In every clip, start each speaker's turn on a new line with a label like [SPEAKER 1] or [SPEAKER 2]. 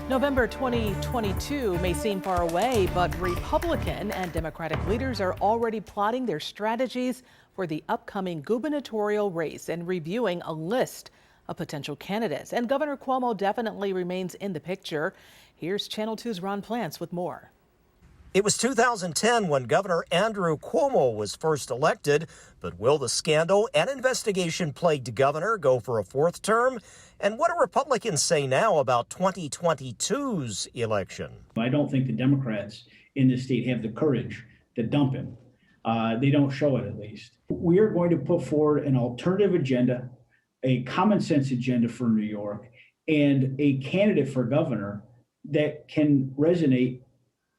[SPEAKER 1] November 2022 may seem far away, but Republican and Democratic leaders are already plotting their strategies for the upcoming gubernatorial race and reviewing a list of potential candidates. And Governor Cuomo definitely remains in the picture. Here's Channel 2's Ron Plants with more.
[SPEAKER 2] It was 2010 when Governor Andrew Cuomo was first elected, but will the scandal and investigation-plagued governor go for a fourth term? And what do Republicans say now about 2022's election?
[SPEAKER 3] I don't think the Democrats in this state have the courage to dump him. They don't show it, at least. We are going to put forward an alternative agenda, a common sense agenda for New York, and a candidate for governor that can resonate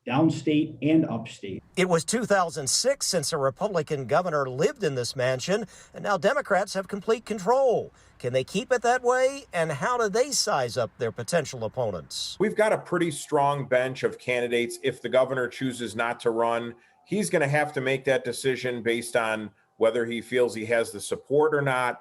[SPEAKER 3] downstate and upstate.
[SPEAKER 2] It was 2006 since a Republican governor lived in this mansion, and now Democrats have complete control. Can they keep it that way? And how do they size up their potential opponents?
[SPEAKER 4] We've got a pretty strong bench of candidates. If the governor chooses not to run, he's going to have to make that decision based on whether he feels he has the support or not.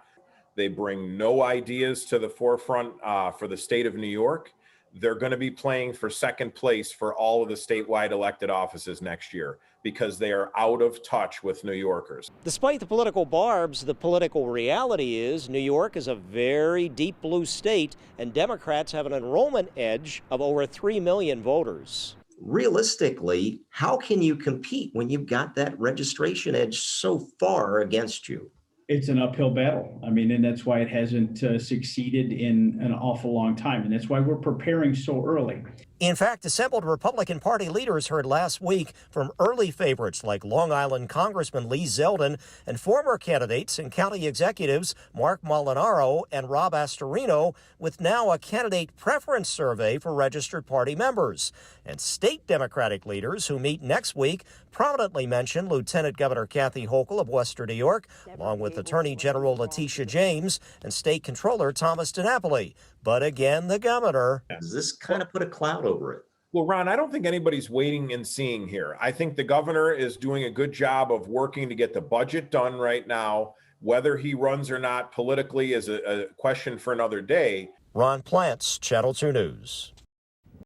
[SPEAKER 4] They bring no ideas to the forefront for the state of New York. They're going to be playing for second place for all of the statewide elected offices next year because they are out of touch with New Yorkers.
[SPEAKER 2] Despite the political barbs, the political reality is New York is a very deep blue state, and Democrats have an enrollment edge of over 3 million voters.
[SPEAKER 5] Realistically, how can you compete when you've got that registration edge so far against you?
[SPEAKER 3] It's an uphill battle. I mean, and that's why it hasn't succeeded in an awful long time. And that's why we're preparing so early.
[SPEAKER 2] In fact, assembled Republican Party leaders heard last week from early favorites like Long Island Congressman Lee Zeldin and former candidates and county executives Mark Molinaro and Rob Astorino, with now a candidate preference survey for registered party members. And state Democratic leaders who meet next week prominently mention Lieutenant Governor Kathy Hochul of Western New York, along with Attorney General Letitia James and State Controller Thomas DiNapoli. But again, the governor.
[SPEAKER 5] Does this kind of put a cloud over it?
[SPEAKER 4] Well, Ron, I don't think anybody's waiting and seeing here. I think the governor is doing a good job of working to get the budget done right now. Whether he runs or not politically is a question for another day.
[SPEAKER 2] Ron Plants, Channel 2 News.